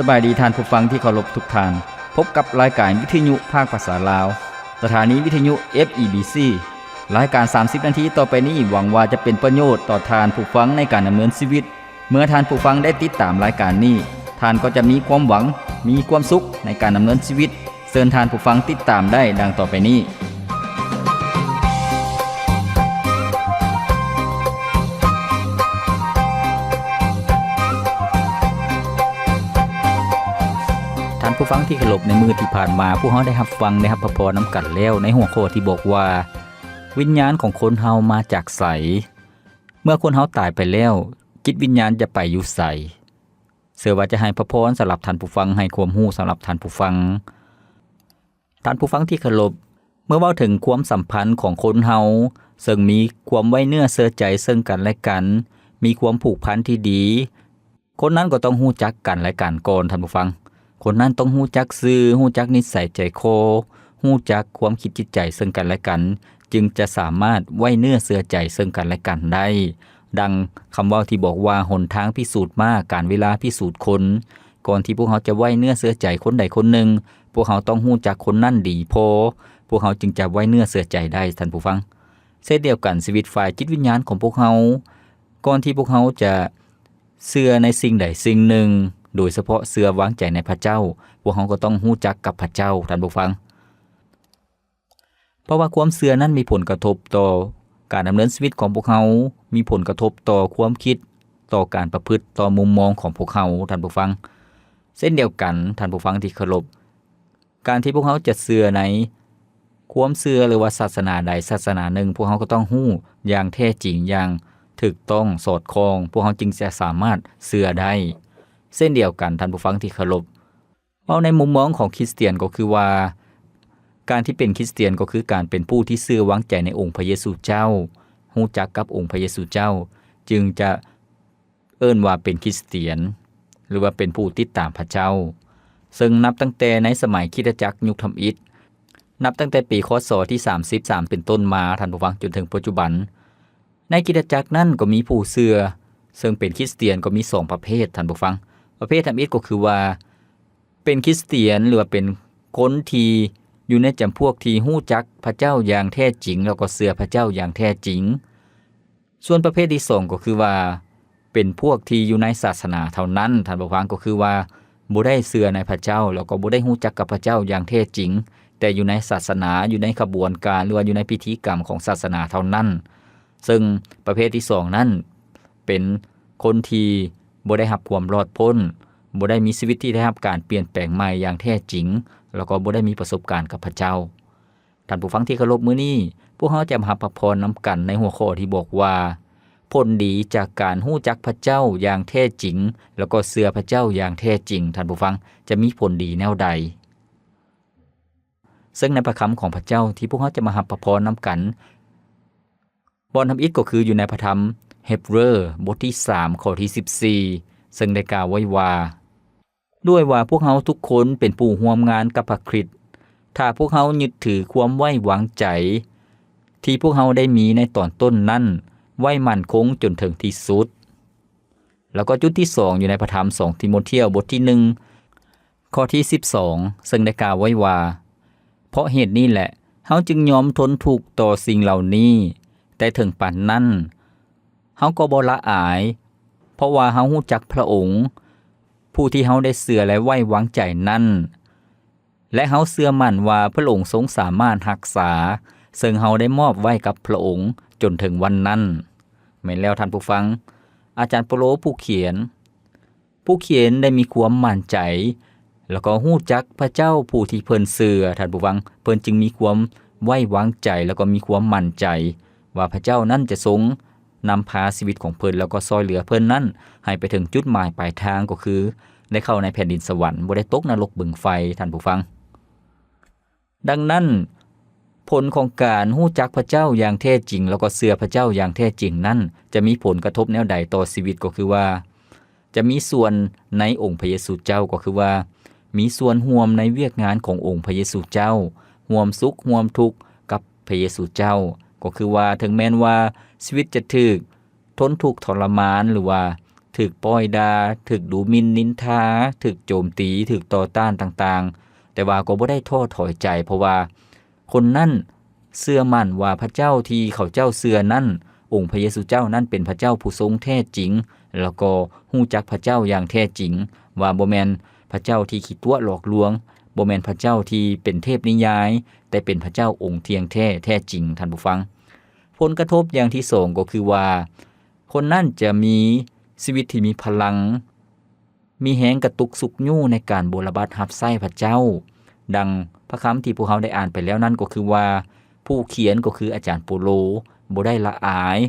บายดีท่านผู้ฟังที่เคารพทุกท่านพบกับรายการวิทยุภาคภาษาลาวสถานีวิทยุ FEBC รายการ30นาทีต่อไปนี้หวังว่าจะเป็นประโยชน์ต่อท่านผู้ฟังในการดำเนินชีวิตเมื่อท่านผู้ฟังได้ติดตามรายการนี้ท่านก็จะมีความหวังมีความสุขในการดำเนินชีวิตเชิญท่านผู้ฟังติดตามได้ดังต่อไปนี้ท่านผู้ฟังที่เคารพในมื้อที่ผ่านมาผู้เฮาได้รับฟังได้รับพระพรนำกันแล้วในหัวข้อที่บอกว่าวิญญาณของคนเฮามาจากไสเมื่อคนเฮาตายไปแล้วจิตวิญญาณจะไปอยู่ไสเชื่อว่าจะให้พระพรสำหรับท่านผู้ฟังให้ความรู้สำหรับท่านผู้ฟังท่านผู้ฟังที่เคารพเมื่อเว้าถึงความสัมพันธ์ของคนเฮาซึ่งมีความไว้เนื้อเชื่อใจซึ่งกันและกันมีความผูกพันที่ดีคนนั้นก็ต้องรู้จักกันและกันก่อนท่านผู้ฟังคนนั้นต้องรู้จักชื่อรู้จักนิสัยใจคอรู้จักความคิดจิตใจซึ่งกันและกันจึงจะสามารถไว้เนื้อเชื่อใจซึ่งกันและกันได้ดังคำเว้าที่บอกว่าหนทางพิสูจน์มาการเวลาพิสูจน์คนก่อนที่พวกเขาจะไว้เนื้อเชื่อใจคนใดคนหนึ่งพวกเขาต้องรู้จักคนนั้นดีพอพวกเขาจึงจะไว้เนื้อเชื่อใจได้ท่านผู้ฟังเช่นเดียวกันชีวิตฝ่ายจิตวิญญาณของพวกเขาก่อนที่พวกเขาจะเชื่อในสิ่งใดสิ่งหนึ่งโดยเฉพาะเชื่อวางใจในพระเจ้าพวกเขาก็ต้องรู้จักกับพระเจ้าท่านผู้ฟังเพราะว่าความเชื่อนั้นมีผลกระทบต่อการดำเนินชีวิตของพวกเขามีผลกระทบต่อความคิดต่อการประพฤติต่อมุมมองของพวกเขาท่านผู้ฟังเช่นเดียวกันท่านผู้ฟังที่เคารพการที่พวกเขาจะเชื่อในความเชื่อหรือว่าศาสนาใดศาสนาหนึ่งพวกเขาก็ต้องรู้อย่างแท้จริงอย่างถูกต้องสอดคล้องพวกเขาจึงจะสามารถเชื่อได้เช่นเดียวกันท่านผู้ฟังที่เคารพเอาในมุมมองของคริสเตียนก็คือว่าการที่เป็นคริสเตียนก็คือการเป็นผู้ที่เชื่อวางใจในองค์พระเยซูเจ้ารู้จักกับองค์พระเยซูเจ้าจึงจะเอิ้นว่าเป็นคริสเตียนหรือว่าเป็นผู้ติดตามพระเจ้าซึ่งนับตั้งแต่ในสมัยคริสตจักรยุคทำอิฐนับตั้งแต่ปีคศที่33เป็นต้นมาท่านผู้ฟังจนถึงปัจจุบันในคริสตจักรนั้นก็มีผู้เชื่อซึ่งเป็นคริสเตียนก็มี2ประเภทท่านผู้ฟังประเภททำอิฐก็คือว่าเป็นคริสเตียนหรือว่าเป็นคนที่อยู่ในจำพวกที่รู้จักพระเจ้าอย่างแท้จริงแล้วก็เชื่อพระเจ้าอย่างแท้จริงส่วนประเภทที่2ก็คือว่าเป็นพวกที่อยู่ในศาสนาเท่านั้นท่านผู้ฟังก็คือว่าบ่ได้เชื่อในพระเจ้าแล้วก็บ่ได้รู้จักกับพระเจ้าอย่างแท้จริงแต่อยู่ในศาสนาอยู่ในขบวนการหรือว่าอยู่ในพิธีกรรมของศาสนาเท่านั้นซึ่งประเภทที่2นั้นเป็นคนที่บ่ได้รับความรอดพ้นบ่ได้มีชีวิตที่ได้รับการเปลี่ยนแปลงใหม่อย่างแท้จริงแล้วก็บ่ได้มีประสบการณ์กับพระเจ้าท่านผู้ฟังที่เคารพมื้อนี้พวกเราจะมารับพระพรนำกันในหัวข้อที่บอกว่าผลดีจากการรู้จักพระเจ้าอย่างแท้จริงแล้วก็เชื่อพระเจ้าอย่างแท้จริงท่านผู้ฟังจะมีผลดีแนวใดซึ่งในพระคำของพระเจ้าที่พวกเราจะมารับพระพรนำกันบอนทำอิฐก็คืออยู่ในพระธรรมเฮบเรอบทที่3ข้อที่14ซึ่งได้กล่าวไว้ว่าด้วยว่าพวกเราทุกคนเป็นผู้ร่วมงานกับพระคริสต์ถ้าพวกเรายึดถือความไว้วางใจที่พวกเราได้มีในตอนต้นนั้นไว้มั่นคงจนถึงที่สุดแล้วก็จุดที่2อยู่ในพระธรรม2ทิโมธีบทที่1ข้อที่12ซึ่งได้กล่าวไว้ว่าเพราะเหตุนี้แหละเฮาจึงยอมทนทุกข์ต่อสิ่งเหล่านี้แต่ถึงปานนั้นเฮาก็บ่ละอายเพราะว่าเฮารู้จักพระองค์ผู้ที่เฮาได้เชื่อและไว้วางใจนั้นและเฮาเชื่อมั่นว่าพระองค์ทรงสามารถรักษาซึ่งเฮาได้มอบไว้กับพระองค์จนถึงวันนั้นแม่นแล้วท่านผู้ฟังอาจารย์เปโลผู้เขียนได้มีความมั่นใจแล้วก็รู้จักพระเจ้าผู้ที่เพิ่นเชื่อท่านผู้ฟังเพิ่นจึงมีความไว้วางใจแล้วก็มีความมั่นใจว่าพระเจ้านั้นจะทรงนำพาชีวิตของเพิ่นแล้วก็ซอยเหลือเพิ่นนั้นให้ไปถึงจุดหมายปลายทางก็คือได้เข้าในแผ่นดินสวรรค์บ่ได้ตกนรกบึงไฟท่านผู้ฟังดังนั้นผลของการรู้จักพระเจ้าอย่างแท้จริงแล้วก็เชื่อพระเจ้าอย่างแท้จริงนั้นจะมีผลกระทบแนวใดต่อชีวิตก็คือว่าจะมีส่วนในองค์พระเยซูเจ้าก็คือว่ามีส่วนร่วมในเวียกงานขององค์พระเยซูเจ้าร่วมสุขร่วมทุกข์กับพระเยซูเจ้าก็คือว่าถึงแม้นว่าชีวิตจะถูกทนทุกข์ทรมานหรือว่า ถึกป้อยดาถึกดูหมิ่นนินทาถึกโจมตีถึกต่อต้านต่างๆแต่ว่าก็บ่ได้ท้อถอยใจเพราะว่าคนนั้นเชื่อมั่นว่าพระเจ้าที่เขาเจ้าเชื่อนั้นองค์พระเยซูเจ้านั้นเป็นพระเจ้าผู้ทรงแท้จริงแล้วก็ฮู้จักพระเจ้าอย่างแท้จริงว่าบ่แม่นพระเจ้าที่ขี้ตัวหลอกลวงบ่แม่นพระเจ้าที่เป็นเทพนิยายแต่เป็นพระเจ้าองค์เที่ยงแท้จริงท่านผู้ฟังผลกระทบอย่างที่2ก็คือว่าคนนั้นจะมีชีวิตที่มีพลังมีแหงกระตุกสุกยู่ในการบริบัติรับใช้พระเจ้าดังพระคำที่พวกเราได้อ่านไปแล้วนั้นก็คือว่าผู้เขียนก็คืออาจารย์โปโลบ่ได้ละอาย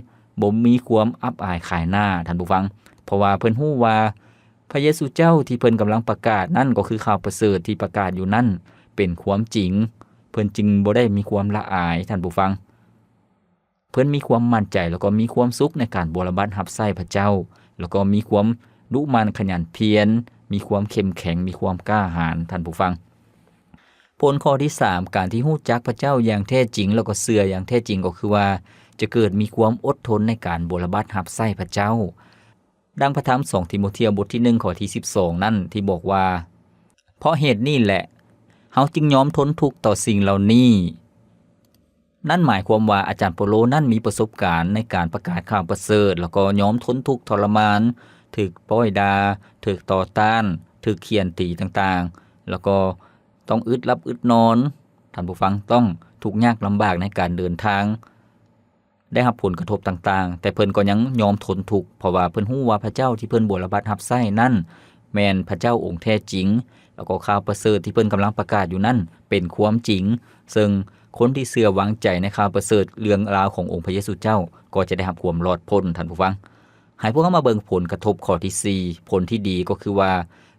บ่มีความอับอายขายหน้าท่านผู้ฟังเพราะว่าเพิ่นฮู้ว่าพระเยซูเจ้าที่เพิ่นกำลังประกาศนั่นก็คือข่าวประเสริฐที่ประกาศอยู่นั่นเป็นความจริงเพิ่นจึงบ่ได้มีความละอายท่านผู้ฟังเพิ่นมีความมั่นใจแล้วก็มีความสุขในการบริบัติรับใช้พระเจ้าแล้วก็มีความดุมันขยันเพียรมีความเข้มแข็งมีความกล้าหาญท่านผู้ฟังผลข้อที่3การที่ฮู้จักพระเจ้าอย่างแท้จริงแล้วก็เชื่ออย่างแท้จริงก็คือว่าจะเกิดมีความอดทนในการบริบัติรับใช้พระเจ้าดังพระธรรม2ทิโมธีบทที่1ข้อที่12นั่นที่บอกว่าเพราะเหตุนี้แหละเฮาจึงยอมทนทุกข์ต่อสิ่งเหล่านี้นั่นหมายความว่าอาจารย์โปโลนั่นมีประสบการณ์ในการประกาศข่าวประเสริฐแล้วก็ยอมทนทุกข์ทรมานถูกป้อยดาถูกต่อต้านถูกเคี่ยนตีต่างๆแล้วก็ต้องอึดรับอึดนอนท่านผู้ฟังต้องทุกข์ยากลำบากในการเดินทางได้รับผลกระทบต่างๆแต่เพิ่นก็ยังยอมทนทุกข์เพราะว่าเพิ่นฮู้ว่าพระเจ้าที่เพิ่นบริบัติรับใช้นั่นแม่นพระเจ้าองค์แท้จริงแล้วก็ข่าวประเสริฐที่เพิ่นกำลังประกาศอยู่นั่นเป็นความจริงซึ่งคนที่เชื่อวางใจในข่าวประเสริฐเรื่องราวขององค์พระเยซูเจ้าก็จะได้รับความรอดพ้นท่านผู้ฟังให้พวกเรามาเบิ่งผลกระทบข้อที่4ผลที่ดีก็คือว่า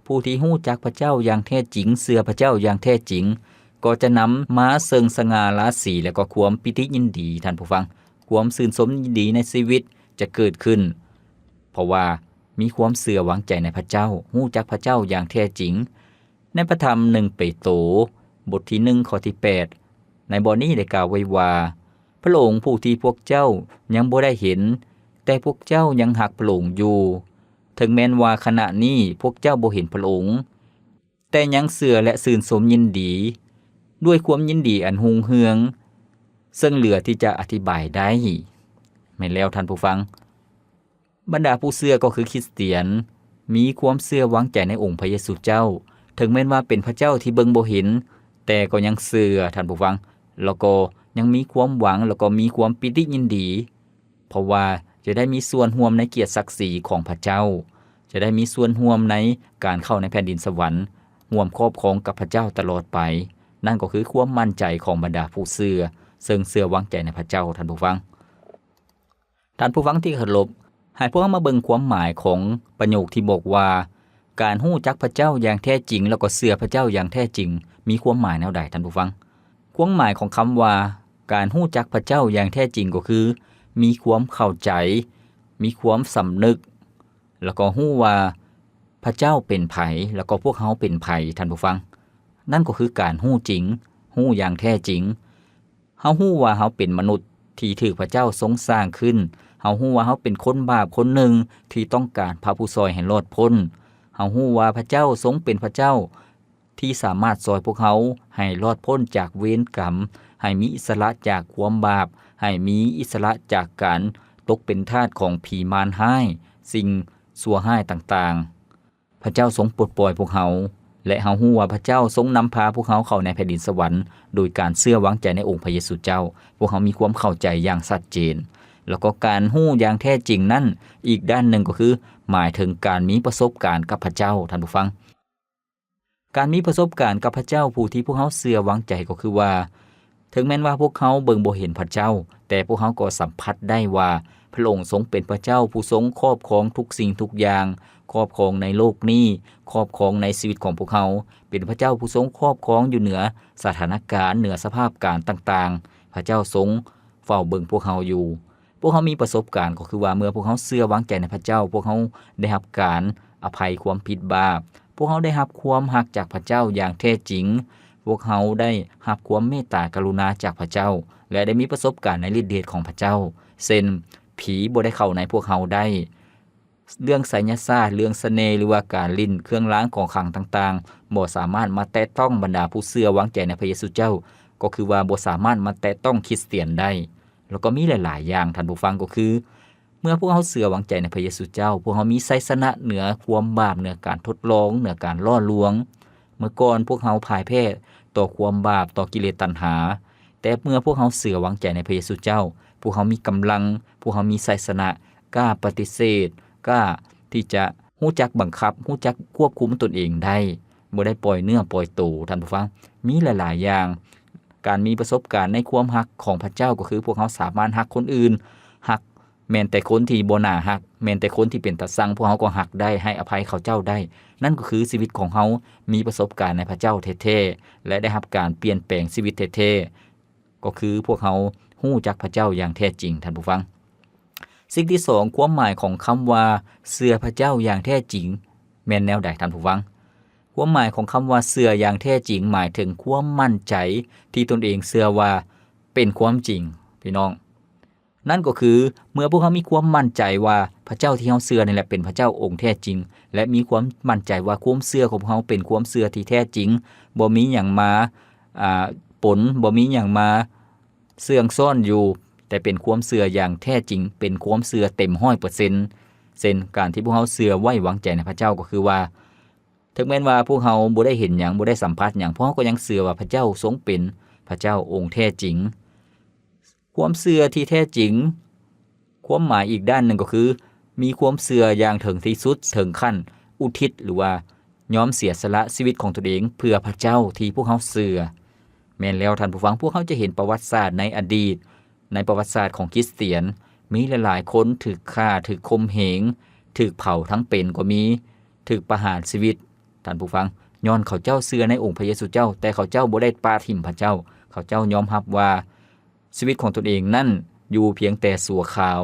ผู้ที่ฮู้จักพระเจ้าอย่างแท้จริงเชื่อพระเจ้าอย่างแท้จริงก็จะนำมาซึ่งสง่าราศีและก็ความปิติยินดีท่านผู้ฟังความชื่นชมยินดีในชีวิตจะเกิดขึ้นเพราะว่ามีความเชื่อวางใจในพระเจ้าฮู้จักพระเจ้าอย่างแท้จริงในพระธรรม1เปโตรบทที่1ข้อที่8ในบทนี้ได้กล่าวไว้ว่าพระองค์ผู้ที่พวกเจ้ายังบ่ได้เห็นแต่พวกเจ้ายังหักพระองค์อยู่ถึงแม้นว่าขณะนี้พวกเจ้าบ่เห็นพระองค์แต่ยังเชื่อและชื่นชมยินดีด้วยความยินดีอันหุ่งเฮืองซึ่งเหลือที่จะอธิบายได้แม่นแล้วท่านผู้ฟังบรรดาผู้เชื่อก็คือคริสเตียนมีความเชื่อวางใจในองค์พระเยซูเจ้าถึงแม้นว่าเป็นพระเจ้าที่เบิ่งบ่เห็นแต่ก็ยังเชื่อท่านผู้ฟังแล้วก็ยังมีความหวังแล้วก็มีความปิติยินดีเพราะว่าจะได้มีส่วนร่วมในเกียรติศักดิ์ศรีของพระเจ้าจะได้มีส่วนร่วมในการเข้าในแผ่นดินสวรรค์ร่วมครอบครองกับพระเจ้าตลอดไปนั่นก็คือความมั่นใจของบรรดาผู้เชื่อซึ่งเชื่อวางใจในพระเจ้าท่านผู้ฟังที่เคารพให้พวกเรามาเบิ่งความหมายของประโยคที่บอกว่าการฮู้จักพระเจ้าอย่างแท้จริงแล้วก็เชื่อพระเจ้าอย่างแท้จริงมีความหมายแนวใดท่านผู้ฟังความหมายของคำว่าการฮู้จักพระเจ้าอย่างแท้จริงก็คือมีความเข้าใจมีความสำนึกแล้วก็ฮู้ว่าพระเจ้าเป็นไผแล้วก็พวกเฮาเป็นไผท่านผู้ฟังนั่นก็คือการฮู้จริงฮู้อย่างแท้จริงเฮาฮู้ว่าเฮาเป็นมนุษย์ที่ถูกพระเจ้าทรงสร้างขึ้นเฮาฮู้ว่าเฮาเป็นคนบาปคนหนึ่งที่ต้องการพระผู้ช่วยให้รอดพ้นเฮาฮู้ว่าพระเจ้าทรงเป็นพระเจ้าที่สามารถช่วยพวกเฮาให้รอดพ้นจากเวรกรรมให้มีอิสระจากความบาปให้มีอิสระจากการตกเป็นทาสของผีมารร้ายสิ่งชั่วร้ายต่างๆพระเจ้าทรงปลดปล่อยพวกเฮาและเฮาฮู้ว่าพระเจ้าทรงนำพาพวกเฮาเข้าในแผ่นดินสวรรค์โดยการเชื่อวางใจในองค์พระเยซูเจ้าพวกเฮามีความเข้าใจอย่างชัดเจนแล้วก็การฮู้อย่างแท้จริงนั้นอีกด้านหนึ่งก็คือหมายถึงการมีประสบการณ์กับพระเจ้าท่านผู้ฟังการมีประสบการณ์กับพระเจ้าผู้ที่พวกเฮาเชื่อวางใจก็คือว่าถึงแม้นว่าพวกเขาเบิ่งบ่เห็นพระเจ้าแต่พวกเขาก็สัมผัสได้ว่าพระองค์ทรงเป็นพระเจ้าผู้ทรงครอบครองทุกสิ่งทุกอย่างครอบครองในโลกนี้ครอบครองในชีวิตของพวกเขาเป็นพระเจ้าผู้ทรงครอบครองอยู่เหนือสถานการณ์เหนือสภาพการณ์ต่างๆพระเจ้าทรงเฝ้าเบิ่งพวกเขาอยู่พวกเขามีประสบการณ์ก็คือว่าเมื่อพวกเขาเชื่อวางใจในพระเจ้าพวกเขาได้รับการอภัยความผิดบาปพวกเขาได้รับความรักจากพระเจ้าอย่างแท้จริงพวกเขาได้รับความเมตตากรุณาจากพระเจ้าและได้มีประสบการณ์ในฤทธิ์เดชของพระเจ้าเช่นผีบ่ได้เข้าในพวกเขาได้ เรื่องไสยศาสตร์เรื่องเสน่ห์หรือว่าการลิ้นเครื่องล้างของขลังต่างๆบ่สามารถมาแตะต้องบรรดาผู้เชื่อวางใจในพระเยซูเจ้าก็คือว่าบ่สามารถมาแตะต้องคริสเตียนได้แล้วก็มีหลายๆอย่างท่านผู้ฟังก็คือเมื่อพวกเฮาเชื่อวางใจในพระเยซูเจ้าพวกเฮามีชัยชนะเหนือความบาปเหนือการทดลองเหนือการล่อลวงเมื่อก่อนพวกเฮาพ่ายแพ้ต่อความบาปต่อกิเลสตัณหาแต่เมื่อพวกเฮาเชื่อวางใจในพระเยซูเจ้าพวกเฮามีกำลังพวกเฮามีชัยชนะกล้าปฏิเสธกล้าที่จะรู้จักบังคับรู้จักควบคุมตนเองได้บ่ได้ปล่อยเนื้อปล่อยตัวท่านผู้ฟังมีหลายๆอย่างการมีประสบการณ์ในความฮักของพระเจ้าก็คือพวกเขาสามารถฮักคนอื่นฮักแม้แต่คนที่บ่น่าฮักแม้แต่คนที่เป็นตาซังพวกเขาก็ฮักได้ให้อภัยเขาเจ้าได้นั่นก็คือชีวิตของเขามีประสบการณ์ในพระเจ้าแท้ๆและได้รับการเปลี่ยนแปลงชีวิตแท้ๆก็คือพวกเขาฮู้จักพระเจ้าอย่างแท้จริงท่านผู้ฟังสิ่งที่2ความหมายของคำว่าเชื่อพระเจ้าอย่างแท้จริงแม่นแนวใดท่านผู้ฟังความหมายของคำว่าเชื่ออย่างแท้จริงหมายถึงความมั่นใจที่ตนเองเชื่อว่าเป็นความจริงพี่น้องนั่นก็คือเมื่อพวกเขามีความมั่นใจว่าพระเจ้าที่เขาเชื่อนี่แหละเป็นพระเจ้าองค์แท้จริงและมีความมั่นใจว่าความเชื่อของเขาเป็นความเชื่อที่แท้จริงบ่มีหยังมาปนบ่มีหยังมาเสื่องซ่อนอยู่แต่เป็นความเชื่ออย่างแท้จริงเป็นความเชื่อเต็ม 100% เช่นการที่พวกเขาเชื่อไว้วางใจในพระเจ้าก็คือว่าถึงแม้ว่าพวกเขาบ่ได้เห็นหยังบ่ได้สัมผัสหยังพวกเขาก็ยังเชื่อว่าพระเจ้าทรงเป็นพระเจ้าองค์แท้จริงความเชื่อที่แท้จริงความหมายอีกด้านหนึ่งก็คือมีความเชื่ออย่างถึงที่สุดถึงขั้นอุทิศหรือว่ายอมเสียสละชีวิตของตนเองเพื่อพระเจ้าที่พวกเขาเชื่อแม้นแล้วท่านผู้ฟังพวกเขาจะเห็นประวัติศาสตร์ในอดีตในประวัติศาสตร์ของคริสเตียนมีหลายๆคนถูกฆ่าถูกข่มเหงถูกเผาทั้งเป็นก็มีถูกประหารชีวิตท่านผู้ฟังย้อนเขาเจ้าเชื่อในองค์พระเยซูเจ้าแต่เขาเจ้าบ่ได้ปาถิ่มพระเจ้าเขาเจ้ายอมรับว่าชีวิตของตนเองนั่นอยู่เพียงแต่สัวขาว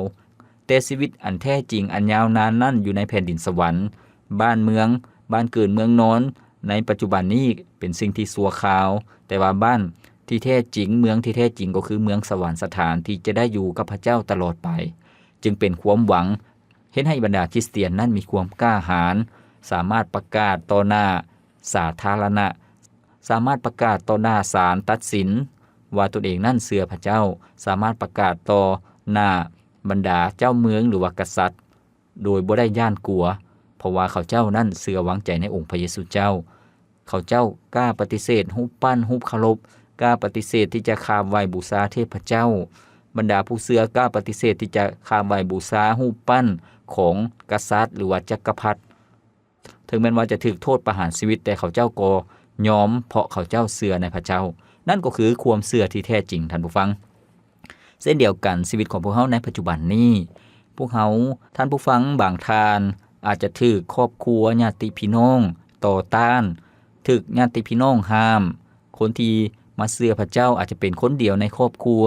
แต่ชีวิตอันแท้จริงอันยาวนานนั่นอยู่ในแผ่นดินสวรรค์บ้านเมืองบ้านเกิดเมืองนอนในปัจจุบันนี้เป็นสิ่งที่สัวขาวแต่ว่าบ้านที่แท้จริงเมืองที่แท้จริงก็คือเมืองสวรรค์สถานที่จะได้อยู่กับพระเจ้าตลอดไปจึงเป็นความหวังเห็นให้บรรดาคริสเตียนนั้นมีความกล้าหาญสามารถประกาศต่อหน้าสาธารณะสามารถประกาศต่อหน้าศาลตัดสินว่าตนเองนั่นเชื่อพระเจ้าสามารถประกาศต่อหน้าบรรดาเจ้าเมืองหรือว่ากษัตริย์โดยบ่ได้ย่านกลัวเพราะว่าเขาเจ้านั่นเชื่อวางใจในองค์พระเยซูเจ้าเขาเจ้ากล้าปฏิเสธรูปปั้นรูปเคารพกล้าปฏิเสธที่จะคาบไหว้บูชาเทพเจ้าบรรดาผู้เชื่อกล้าปฏิเสธที่จะคาบไหว้บูชารูปปั้นของกษัตริย์หรือว่าจักรพรรดิถึงแม้ว่าจะถูกโทษประหารชีวิตแต่เขาเจ้าก็ยอมเพราะเขาเจ้าเชื่อในพระเจ้านั่นก็คือความเชื่อที่แท้จริงท่านผู้ฟังเช่นเดียวกันชีวิตของพวกเขาในปัจจุบันนี้พวกเขาท่านผู้ฟังบางท่านอาจจะถูกครอบครัวญาติพี่น้องต่อต้านถูกญาติพี่น้องห้ามคนที่มาเชื่อพระเจ้าอาจจะเป็นคนเดียวในครอบครัว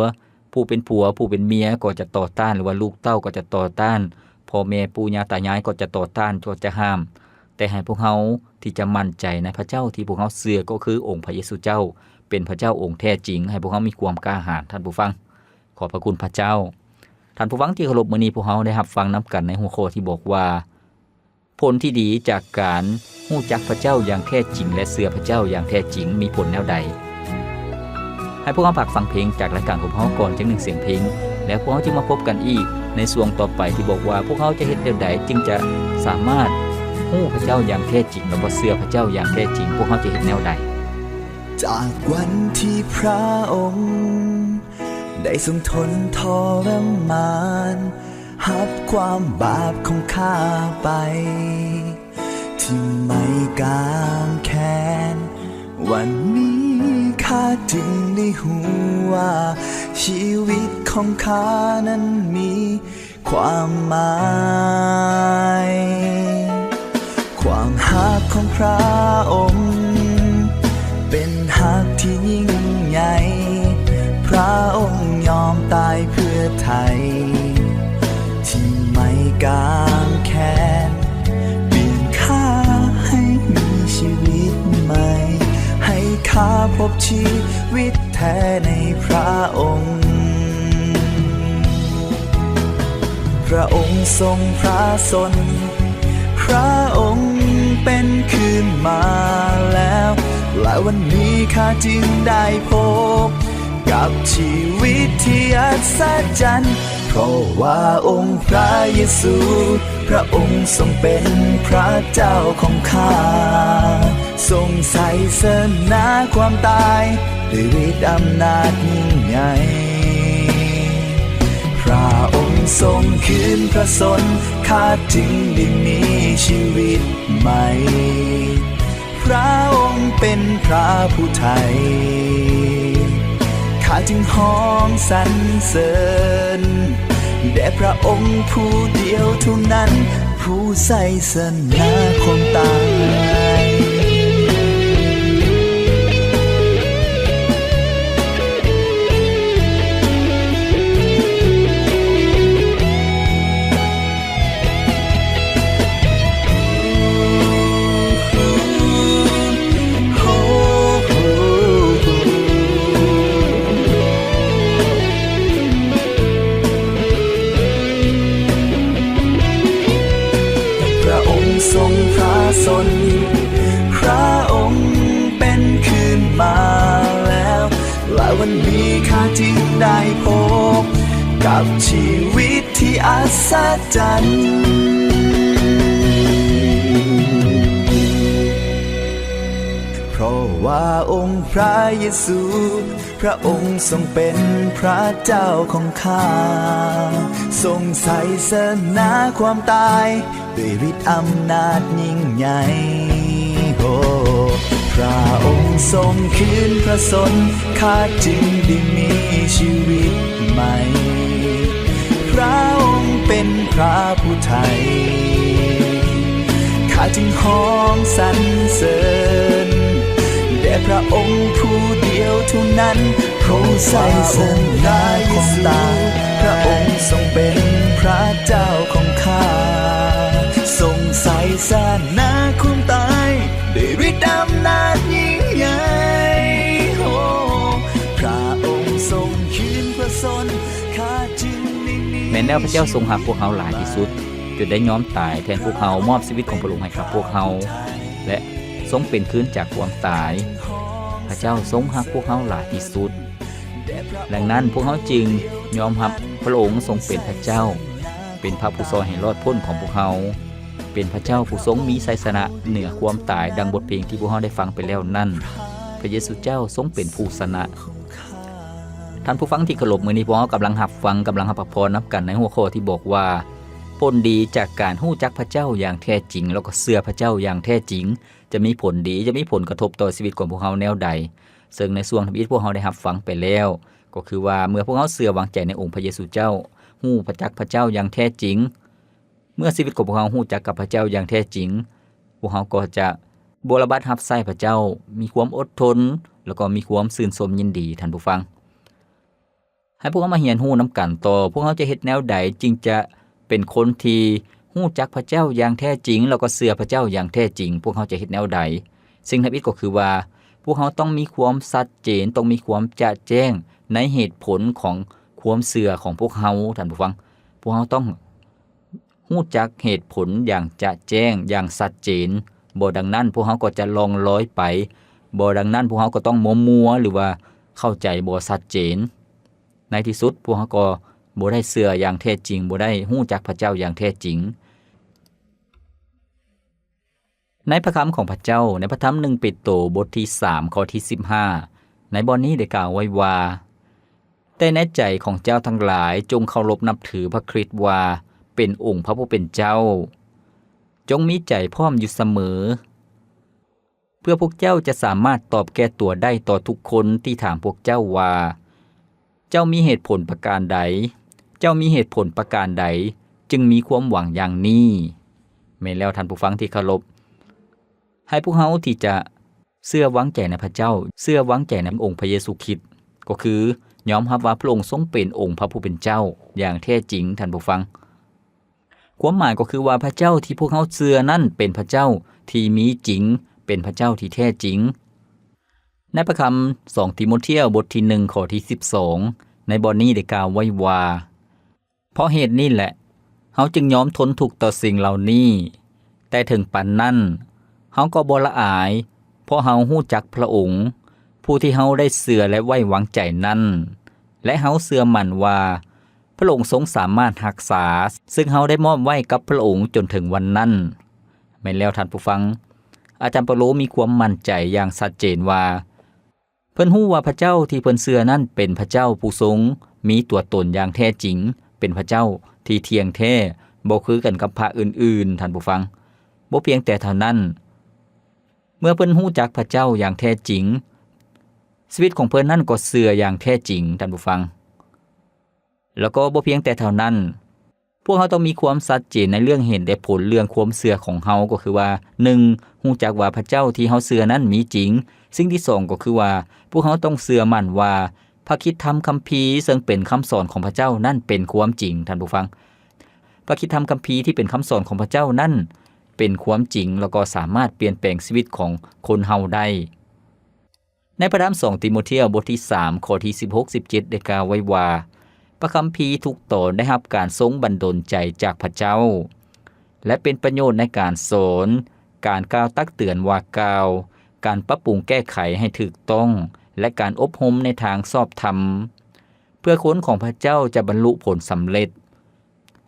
ผู้เป็นผัวผู้เป็นเมียก็จะต่อต้านหรือว่าลูกเต้าก็จะต่อต้านพ่อแม่ปู่ย่าตายายก็จะต่อต้านก็จะห้ามแต่ให้พวกเขาที่จะมั่นใจในพระเจ้าที่พวกเขาเชื่อก็คือองค์พระเยซูเจ้าเป็นพระเจ้าองค์แท้จริงให้พวกเขามีความกล้าหาญท่านผู้ฟังขอบพระคุณพระเจ้าท่านผู้ฟังที่เคารพมื้อนี้พวกเขาได้รับฟังนํกันในหัวข้อที่บอกว่าผลที่ดีจากการรู้จักพระเจ้าอย่างแท้จริงและเชื่อพระเจ้าอย่างแท้จริงมีผลแนวใดให้พวกเราฝากฟังเพลงจากรายการของพวกเราก่อนจัง1เสียงเพลงแล้วพวกเราจะมาพบกันอีกในช่วงต่อไปที่บอกว่าพวกเขาจะเฮ็ดแนวใดจึงจะสามารถรู้พระเจ้าอย่างแท้จริงและก็เชื่อพระเจ้าอย่างแท้จริงพวกเขาจะเฮ็ดแนวใดจากวันที่พระองค์ได้ทรงทนทรมานรับความบาปของข้าไปที่ไม่กางแค้นวันนี้ข้าจึงได้รู้ว่าชีวิตของข้านั้นมีความหมายความรักของพระองค์เป็นรักที่ยิ่งใหญ่พระองค์ยอมตายเพื่อไทยที่ไม่กางแค้นเปลี่ยนข้าให้มีชีวิตใหม่ให้ข้าพบชีวิตแท้ในพระองค์พระองค์ ค์ทรงพระชนพระองค์เป็นคืนมาแล้วและวันนี้ข้าจึงได้พบกับชีวิตที่อัศจรรย์เพราะว่าองค์พระเยซูพระองค์ทรงเป็นพระเจ้าของข้าทรงไถ่เสนาความตายด้วยฤทธิ์อำนาจยิ่งใหญ่พระองค์ทรงคืนพระชนข้าจึงได้มีชีวิตใหม่พระองค์เป็นพระผู้ไถ่ข้าจึงฮ้องสรรเสริญแด่พระองค์ผู้เดียวเท่านั้นผู้ไถ่เสนาความตายทรงพระชนพระองค์เป็นคืนมาแล้วและวันนี้ข้าจึงได้พบกับชีวิตที่อัศจรรย์เพราะว่าองค์พระเยซูพระองค์ทรงเป็นพระเจ้าของข้าทรงไถ่เสนาความตายด้วยฤทธิ์อำนาจยิ่งใหญ่พระองค์ทรงคืนพระชนข้าจึงได้มีชีวิตใหม่พระองค์เป็นพระผู้ไถ่ข้าจึงฮ้องสรรเสริญแด่พระองค์ผู้เดียวเท่านั้นผู้ไถ่เสนาความตายพระองค์ทรงเป็นพระเจ้าของข้าทรงไถ่เสนาความตายด้วยฤทธิ์อำนาจยิ่งใหญ่พระองค์ทรงคืนพระชนข้าจึงได้มีแม้แล้วพระเจ้าทรงรักพวกเขาหลายที่สุดจนได้ยอมตายแทนพวกเขามอบชีวิตของพระองค์ให้กับพวกเขาและทรงเป็นคืนจากความตายพระเจ้าทรงรักพวกเขาหลายที่สุดดังนั้นพวกเขาจึงยอมรับพระองค์ทรงเป็นพระเจ้าเป็นพระผู้ทรงให้รอดพ้นของพวกเขาเป็นพระเจ้าผู้ทรงมีชัยชนะเหนือความตายดังบทเพลงที่พวกเราได้ฟังไปแล้วนั่นพระเยซูเจ้าทรงเป็นผู้ชนะท่านผู้ฟังที่เคารพมื้อนี้พวกเรากำลังรับฟังกำลังรับพรนับกันในหัวข้อที่บอกว่าผลดีจากการรู้จักพระเจ้าอย่างแท้จริงแล้วก็เชื่อพระเจ้าอย่างแท้จริงจะมีผลดีจะมีผลกระทบต่อชีวิตของพวกเราแนวใดซึ่งในช่วงที่พวกเราได้รับฟังไปแล้วก็คือว่าเมื่อพวกเราเชื่อวางใจในองค์พระเยซูเจ้ารู้จักพระเจ้าอย่างแท้จริงเมื่อชีวิตของพวกเรารู้จักกับพระเจ้าอย่างแท้จริงพวกเราก็จะบริบัติรับใช้พระเจ้ามีความอดทนแล้วก็มีความชื่นชมยินดีท่านผู้ฟังให้พวกเรามาเรียนรู้นำกันต่อพวกเราจะเฮ็ดแนวใดจึงจะเป็นคนที่รู้จักพระเจ้าอย่างแท้จริงแล้วก็เชื่อพระเจ้าอย่างแท้จริงพวกเราจะเฮ็ดแนวใดสิ่งที่ก็คือว่าพวกเราต้องมีความชัดเจนต้องมีความจะแจ้งในเหตุผลของความเชื่อของพวกเราท่านผู้ฟังพวกเราต้องรู้จักเหตุผลอย่างจะแจ้งอย่างชัดเจนบ่ดังนั้นพวกเราก็จะลองลอยไปบ่ดังนั้นพวกเราก็ต้องมัวๆหรือว่าเข้าใจบ่ชัดเจนในที่สุดพวกเราก็บ่ได้เชื่ออย่างแท้จริงบ่ได้รู้จักพระเจ้าอย่างแท้จริงในพระคำของพระเจ้าในพระธรรม1เปโตรบทที่3ข้อที่15ในบทนี้ได้กล่าวไว้ว่าแต่ในใจของเจ้าทั้งหลายจงเคารพนับถือพระคริสต์ว่าเป็นองค์พระผู้เป็นเจ้าจงมีใจพร้อมอยู่เสมอเพื่อพวกเจ้าจะสามารถตอบแก่ตัวได้ต่อทุกคนที่ถามพวกเจ้าว่าเจ้ามีเหตุผลประการใดเจ้ามีเหตุผลประการใดจึงมีความหวังอย่างนี้แม้แล้วท่านผู้ฟังที่เคารพให้พวกเราที่จะเชื่อวางใจในพระเจ้าเชื่อวางใจในองค์พระเยซูคริสต์ก็คือยอมรับว่าพระองค์ทรงเป็นองค์พระผู้เป็นเจ้าอย่างแท้จริงท่านผู้ฟังความหมายก็คือว่าพระเจ้าที่พวกเราเชื่อนั้นเป็นพระเจ้าที่มีจริงเป็นพระเจ้าที่แท้จริงในพระคำ2ทิโมธีบทที่1ข้อที่12ในบทนี้ได้กล่าวไว้ว่าเพราะเหตุนี้แหละ เฮาจึงยอมทนทุกข์ต่อสิ่งเหล่านี้แต่ถึงปานนั้นเฮาก็บ่ละอายเพราะเฮาฮู้จักพระองค์ผู้ที่เฮาได้เชื่อและไว้วางใจนั้นและเฮาเชื่อมั่นว่าพระองค์ทรงสามารถรักษาซึ่งเฮาได้มอบไว้กับพระองค์จนถึงวันนั้นแม่นแล้วท่านผู้ฟังอาจารย์เปาโลมีความมั่นใจอย่างชัดเจนว่าเพิ่นฮู้ว่าพระเจ้าที่เพิ่นเชื่อนั้นเป็นพระเจ้าผู้ทรงมีตัวตนอย่างแท้จริงเป็นพระเจ้าที่เที่ยงแท้บ่คือกันกับพระอื่นๆท่านผู้ฟังบ่เพียงแต่เท่านั้นเมื่อเพิ่นฮู้จักพระเจ้าอย่างแท้จริงชีวิตของเพิ่นนั้นก็เชื่ออย่างแท้จริงท่านผู้ฟังแล้วก็บ่เพียงแต่เท่านั้นพวกเฮาต้องมีความชัดเจนในเรื่องเหตุและผลเรื่องความเชื่อของเฮาก็คือว่า1ฮู้จักว่าพระเจ้าที่เฮาเชื่อนั้นมีจริงสิ่งที่2ก็คือว่าพวกเฮาต้องเชื่อมั่นว่าพระคริสตธรรมคัมภีร์ซึ่งเป็นคำสอนของพระเจ้านั่นเป็นความจริงท่านผู้ฟังพระคริสตธรรมคัมภีร์ที่เป็นคำสอนของพระเจ้านั่นเป็นความจริงแล้วก็สามารถเปลี่ยนแปลงชีวิตของคนเฮาได้ในพระธรรม2ติโมธีบทที่3ข้อที่16-17ได้กล่าวไว้ว่าพระคัมภีร์ทุกตอนได้รับการทรงบันดาลใจจากพระเจ้าและเป็นประโยชน์ในการสอนการกล่าวตักเตือนว่ากล่าวการปรับปรุงแก้ไขให้ถูกต้องและการอบรมในทางชอบธรรมเพื่อคนของพระเจ้าจะบรรลุผลสำเร็จ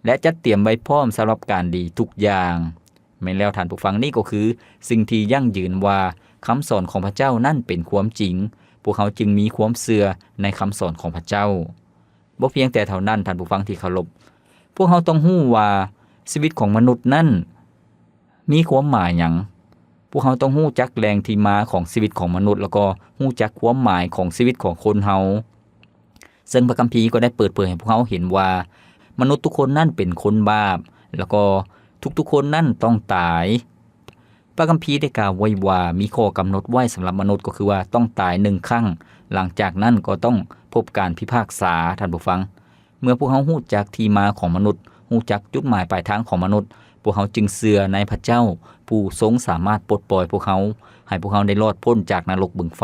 และจัดเตรียมไว้พร้อมสำหรับการดีทุกอย่างแม่นแล้วท่านผู้ฟังนี่ก็คือสิ่งที่ยั่งยืนว่าคำสอนของพระเจ้านั่นเป็นความจริงพวกเขาจึงมีความเชื่อในคำสอนของพระเจ้าบ่เพียงแต่เท่านั้นท่านผู้ฟังที่เคารพพวกเขาต้องฮู้ว่าชีวิตของมนุษย์นั้นมีความหมายหยังพวกเขาต้องฮู้จักแรงที่มาของชีวิตของมนุษย์แล้วก็ฮู้จักความหมายของชีวิตของคนเฮาซึ่งพระคัมภีร์ก็ได้เปิดเผยให้พวกเขาเห็นว่ามนุษย์ทุกคนนั้นเป็นคนบาปแล้วก็ทุกๆคนนั้นต้องตายพระคัมภีร์ได้กล่าวไว้ว่ามีข้อกำหนดไว้สำหรับมนุษย์ก็คือว่าต้องตาย1ครั้งหลังจากนั้นก็ต้องพบการพิพากษาท่านผู้ฟังเมื่อพวกเขาฮู้จักที่มาของมนุษย์ฮู้จักจุดหมายปลายทางของมนุษย์พวกเขาจึงเชื่อในพระเจ้าผู้ทรงสามารถปลดปล่อยพวกเขาให้พวกเขาได้รอดพ้นจากนรกบึงไฟ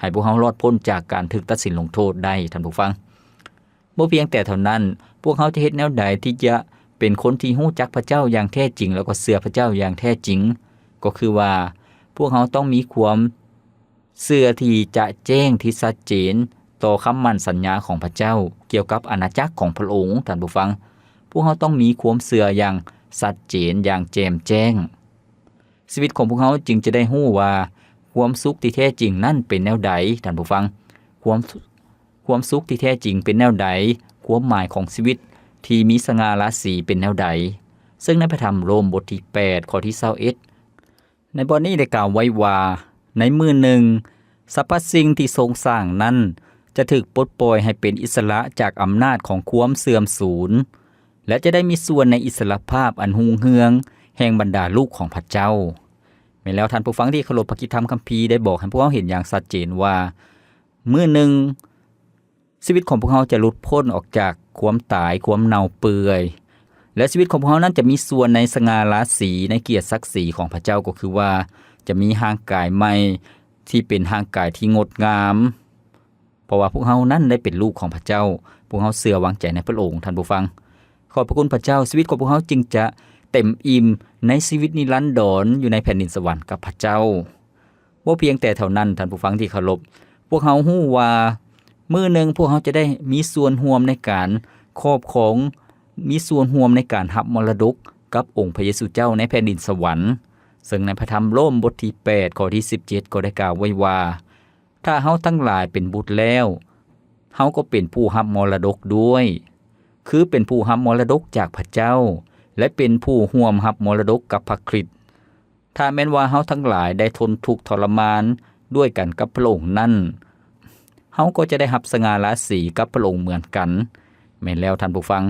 ให้พวกเขารอดพ้นจากการถูกตัดสินลงโทษได้ท่านผู้ฟังบ่เพียงแต่เท่านั้นพวกเขาจะเฮ็ดแนวใดที่จะเป็นคนที่ฮู้จักพระเจ้าอย่างแท้จริงแล้วก็เชื่อพระเจ้าอย่างแท้จริงก็คือว่าพวกเขาต้องมีความเชื่อที่จะแจ้งที่ชัดเจนต่อคำมั่นสัญญาของพระเจ้าเกี่ยวกับอาณาจักรของพระองค์ท่านผู้ฟังพวกเขาต้องมีความเชื่ออย่างชัดเจนอย่างแจ่มแจ้งชีวิตของพวกเขาจึงจะได้ฮู้ว่าความสุขที่แท้จริงนั่นเป็นแนวใดท่านผู้ฟังความสุขที่แท้จริงเป็นแนวใดความหมายของชีวิตที่มีสง่าราศีเป็นแนวใดซึ่งในพระธรรมโรมบทที่8ข้อที่21ในบทนี้ได้กล่าวไว้ว่าในมื้อหนึ่งสรรพสิ่งที่ทรงสร้างนั้นจะถูกปลดปล่อยให้เป็นอิสระจากอำนาจของความเสื่อมสูญและจะได้มีส่วนในอิสรภาพอันรุ่งเรืองแห่งบรรดาลูกของพระเจ้าแม้แล้วท่านผู้ฟังที่เคารพพระคริสตธรรมคัมภีร์ได้บอกให้พวกเราเห็นอย่างชัดเจนว่ามื้อหนึ่งชีวิตของพวกเราจะหลุดพ้นออกจากความตายความเน่าเปื่อยและชีวิตของพวกเรานั้นจะมีส่วนในสง่าราศีในเกียรติศักดิ์ศรีของพระเจ้าก็คือว่าจะมีร่างกายใหม่ที่เป็นร่างกายที่งดงามเพราะว่าพวกเรานั้นได้เป็นลูกของพระเจ้าพวกเราเชื่อวางใจในพระองค์ท่านผู้ฟังขอบพระคุณพระเจ้าชีวิตของพวกเราจึงจะเต็มอิ่มในชีวิตนิรันดรอยู่ในแผ่นดินสวรรค์กับพระเจ้าบ่เพียงแต่เท่านั้นท่านผู้ฟังที่เคารพพวกเราฮู้ว่ามื้อหนึ่งพวกเราจะได้มีส่วนร่วมในการครอบครองมีส่วนร่วมในการรับมรดกกับองค์พระเยซูเจ้าในแผ่นดินสวรรค์ซึ่งในพระธรรมโรมบทที่8ข้อที่17ก็ได้กล่าวไว้ว่าถ้าเฮาทั้งหลายเป็นบุตรแล้วเฮาก็เป็นผู้รับมรดกด้วยคือเป็นผู้รับมรดกจากพระเจ้าและเป็นผู้ร่วมรับมรดกกับพระคริสต์ถ้าแม้นว่าเฮาทั้งหลายได้ทนทุกข์ทรมานด้วยกันกับพระองค์นั้นเฮาก็จะได้รับสง่าราศีกับพระองค์เหมือนกันแม่นแล้วท่านผู้ฟัง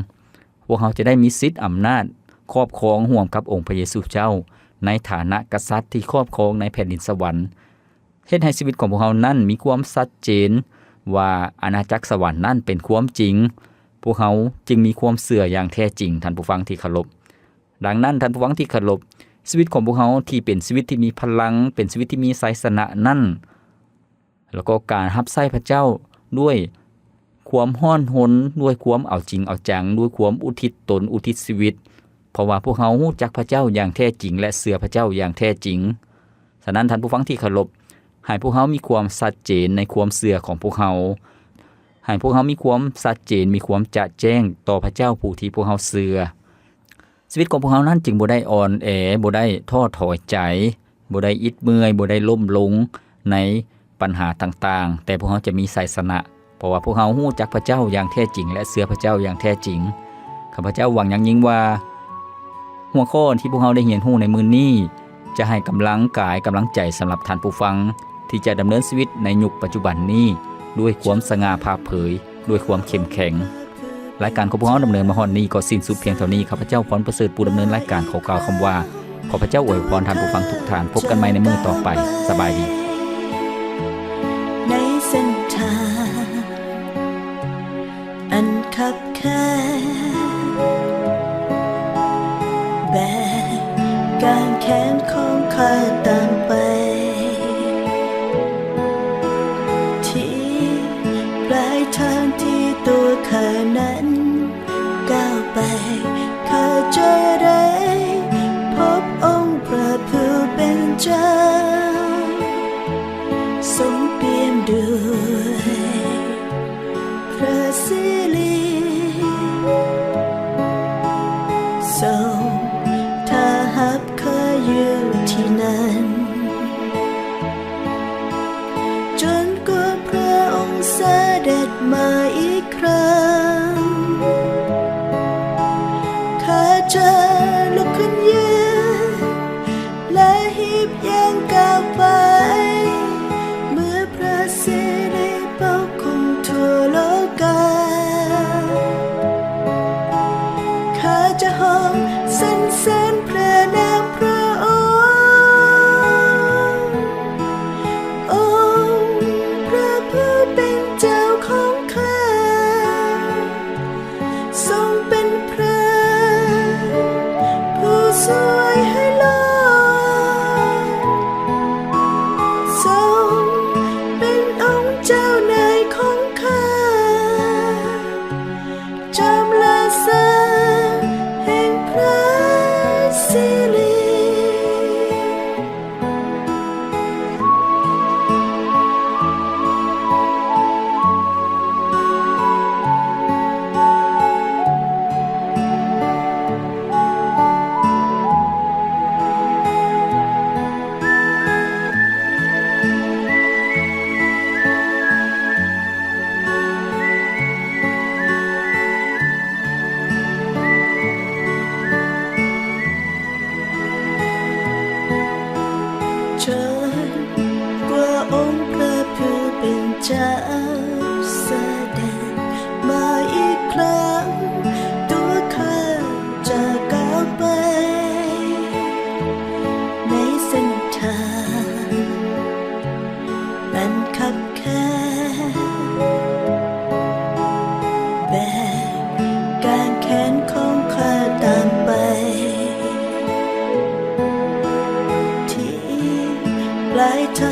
พวกเฮาจะได้มีสิทธิ์อำนาจครอบครองร่วมกับองค์พระเยซูเจ้าในฐานะกษัตริย์ที่ครอบครองในแผ่นดินสวรรค์เฮ็ดให้ชีวิตของพวกเฮานั้นมีความชัดเจนว่าอาณาจักรสวรรค์นั้นเป็นความจริงพวกเฮาจึงมีความเชื่ออย่างแท้จริงท่านผู้ฟังที่เคารพดังนั้นท่านผู้ฟังที่เคารพชีวิตของพวกเฮาที่เป็นชีวิตที่มีพลังเป็นชีวิตที่มีไสยชนะนั้นแล้วก็การรับใช้พระเจ้าด้วย ความฮ้อนหนด้วยความเอาจริงเอาจังด้วยความอุทิศตนอุทิศชีวิตเพราะว่าพวกเฮารู้จักพระเจ้าอย่างแท้จริงและเชื่อพระเจ้าอย่างแท้จริงฉะนั้นท่านผู้ฟังที่เคารพให้พวกเฮามีความชัดเจนในความเชื่อของพวกเฮาให้พวกเฮามีความชัดเจนมีความจะแจ้งต่อพระเจ้าผู้ที่พวกเฮาเชื่อชีวิตของพวกเฮานั้นจึงบ่ได้อ่อนแอบ่ได้ท้อถอยใจบ่ได้อิดเมื่อยบ่ได้ล้มลงในปัญหาต่างๆแต่พวกเฮาจะมีชัยชนะเพราะว่าพวกเฮารู้จักพระเจ้าอย่างแท้จริงและเชื่อพระเจ้าอย่างแท้จริงข้าพเจ้าหวังอย่างยิ่งว่าหัวข้อที่พวกเฮาได้เรียนรู้ในมื้อนี้จะให้กำลังกายกำลังใจสำหรับท่านผู้ฟังที่จะดำเนินชีวิตในยุคปัจจุบันนี้ด้วยความสง่าผ่าเผยด้วยความเข้มแข็งรายการของพวกเฮาดำเนินมาฮอดนี้ก็สิ้นสุดเพียงเท่านี้ข้าพเจ้าพรประเสริฐผู้ดำเนินรายการขอกล่าวคำว่าขอพระเจ้าอวยพรท่านผู้ฟังทุกท่านพบกันใหม่ในมื้อต่อไปสบายดีในเส้นทางอันคับแคบแบกการแขนของข้าตามไปที่ปลายทางที่ตัวข้านั้นก้าวไปข้าจะได้พบองค์พระผู้เป็นเจ้าทรงเปี่ยมด้วยพระสิริทรงถ้าหับข้าอยู่ที่นั้นจนกว่าพระองค์เสด็จมาอีกครั้งข้าจะลุกขึ้นยืนและหีบย่างก้าวไปเมื่อพระสิริปกคลุมทั่วโลกาข้าจะห้องสรรเสริญพระนามพระองค์องค์พระผู้เป็นเจ้าของข้าทรงเป็นพระผู้สวยให้โลกทรงเป็นองค์เจ้านายของข้าจอมลาเสนแห่งพระสิริจนกว่าองค์พระผู้เป็นเจ้าเสด็จมาอีกครั้งตัวข้าจะก้าวไปในเส้นทางอันคับแคบแบกการแขนของข้าตามไปที่ปลายท